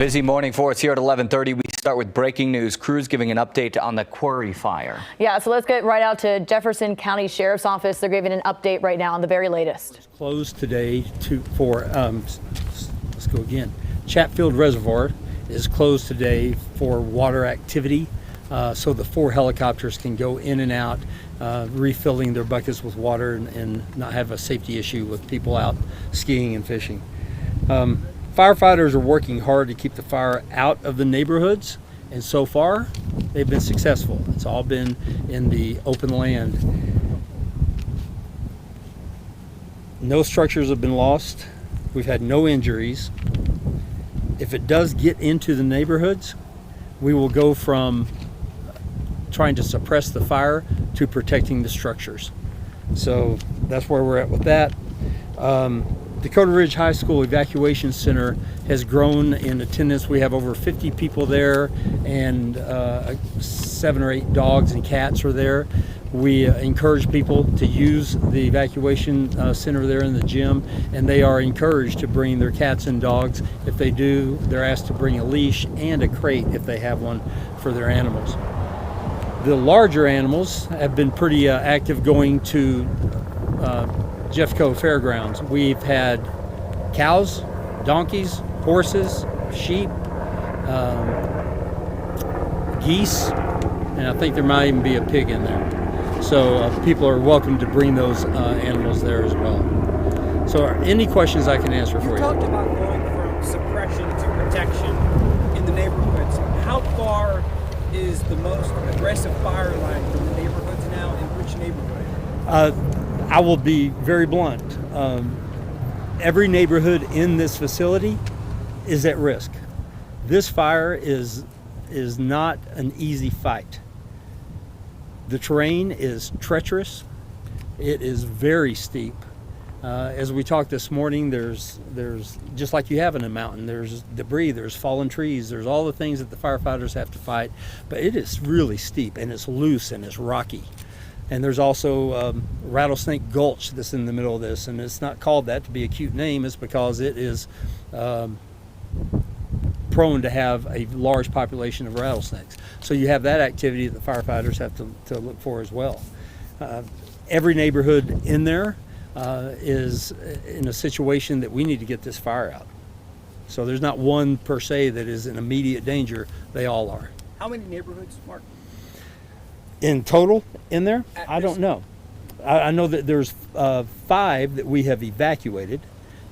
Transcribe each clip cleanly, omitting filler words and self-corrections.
Busy morning for us here at 11:30. We start with breaking news. Crews giving an update on the quarry fire. Yeah, so let's get right out to Jefferson County Sheriff's Office. They're giving an update right now on the very latest. It's closed today let's go again. Chatfield Reservoir is closed today for water activity, so the 4 helicopters can go in and out, refilling their buckets with water and not have a safety issue with people out skiing and fishing. Firefighters are working hard to keep the fire out of the neighborhoods, and so far they've been successful. It's all been in the open land. No structures have been lost. We've had no injuries. If it does get into the neighborhoods, we will go from trying to suppress the fire to protecting the structures. So that's where we're at with that. Dakota Ridge High School Evacuation Center has grown in attendance. We have over 50 people there, and 7 or 8 dogs and cats are there. We encourage people to use the evacuation center there in the gym, and they are encouraged to bring their cats and dogs. If they do, they're asked to bring a leash and a crate if they have one for their animals. The larger animals have been pretty active going to Jeffco Fairgrounds. We've had cows, donkeys, horses, sheep, geese, and I think there might even be a pig in there. So people are welcome to bring those animals there as well. So any questions I can answer for you? You talked about going from suppression to protection in the neighborhoods. How far is the most aggressive fire line from the neighborhoods now, and which neighborhood? I will be very blunt. Every neighborhood in this facility is at risk. This fire is not an easy fight. The terrain is treacherous. It is very steep. As we talked this morning, there's just like you have in a mountain, there's debris, there's fallen trees, there's all the things that the firefighters have to fight, but it is really steep and it's loose and it's rocky. And there's also Rattlesnake Gulch that's in the middle of this, and it's not called that to be a cute name. It's because it is prone to have a large population of rattlesnakes. So you have that activity that the firefighters have to look for as well. Every neighborhood in there is in a situation that we need to get this fire out. So there's not one per se that is in immediate danger. They all are. How many neighborhoods, Mark? In total in there? I don't know. I know that there's 5 that we have evacuated.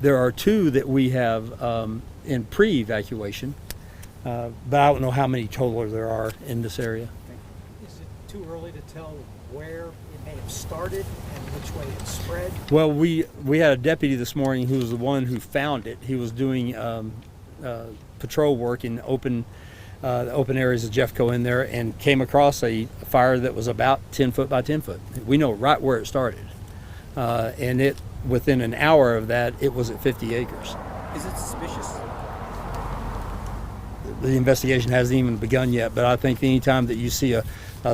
There are 2 that we have in pre-evacuation, but I don't know how many total there are in this area. Is it too early to tell where it may have started and which way it spread? Well, we had a deputy this morning who was the one who found it. He was doing patrol work in the open areas of Jeffco in there, and came across a fire that was about 10 foot by 10 foot. We know right where it started, and it within an hour of that it was at 50 acres. Is it suspicious? The investigation hasn't even begun yet, but I think anytime that you see a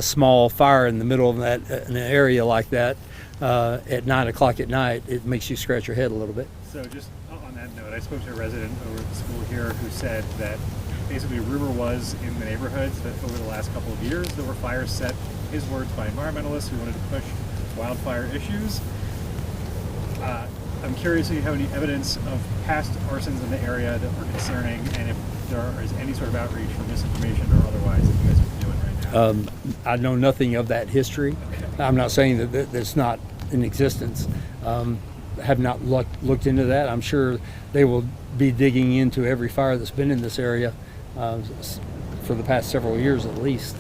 small fire in the middle of that in an area like that at 9 o'clock at night, it makes you scratch your head a little bit. So just on that note, I spoke to a resident over at the school here who said that basically rumor was in the neighborhoods that over the last couple of years there were fires set, his words, by environmentalists who wanted to push wildfire issues. I'm curious if you have any evidence of past arsons in the area that were concerning, and if there is any sort of outreach or misinformation or otherwise that you guys are doing right now. I know nothing of that history. Okay. I'm not saying that it's not in existence. Have not looked into that. I'm sure they will be digging into every fire that's been in this area for the past several years at least,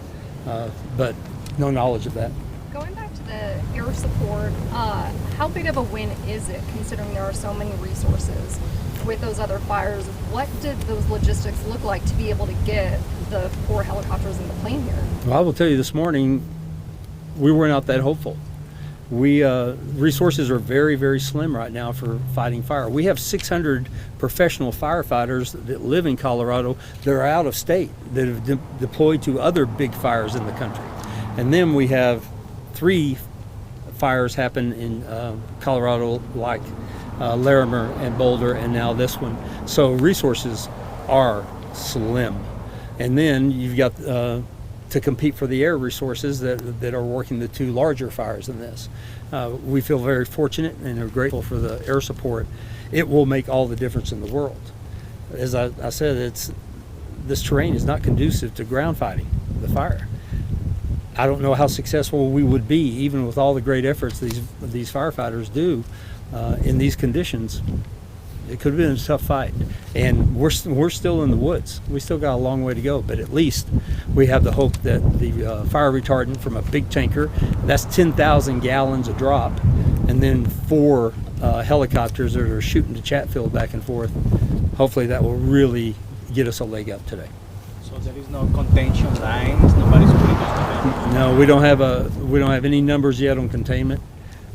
but no knowledge of that. Going back to the air support, how big of a win is it, considering there are so many resources with those other fires? What did those logistics look like to be able to get the 4 helicopters in the plane here? Well, I will tell you this morning, we were not that hopeful. Resources are very, very slim right now for fighting fire. We have 600 professional firefighters that live in Colorado that are out of state, that have deployed to other big fires in the country. And then we have 3 fires happen in Colorado, like Larimer and Boulder, and now this one. So resources are slim. And then you've got to compete for the air resources that are working the two larger fires in this. We feel very fortunate and are grateful for the air support. It will make all the difference in the world. As I said, this terrain is not conducive to ground fighting the fire. I don't know how successful we would be, even with all the great efforts these firefighters do in these conditions. It could have been a tough fight, and we're still in the woods. We still got a long way to go, but at least we have the hope that the fire retardant from a big tanker, that's 10,000 gallons a drop, and then 4 helicopters that are shooting to Chatfield back and forth. Hopefully that will really get us a leg up today. So there is no contention lines. Nobody's putting us together. No, we don't have any numbers yet on containment.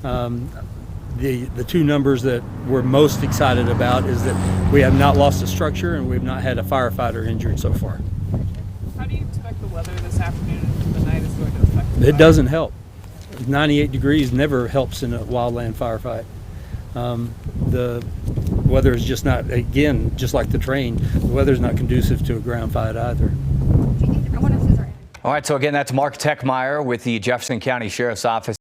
The two numbers that we're most excited about is that we have not lost a structure and we've not had a firefighter injured so far. How do you expect the weather this afternoon and the night is going to affect the It fire? doesn't help. 98 degrees never helps in a wildland firefight. The weather is just not, again, just like the terrain, the weather's not conducive to a ground fight either. All right, so again, that's Mark Techmeyer with the Jefferson County Sheriff's Office.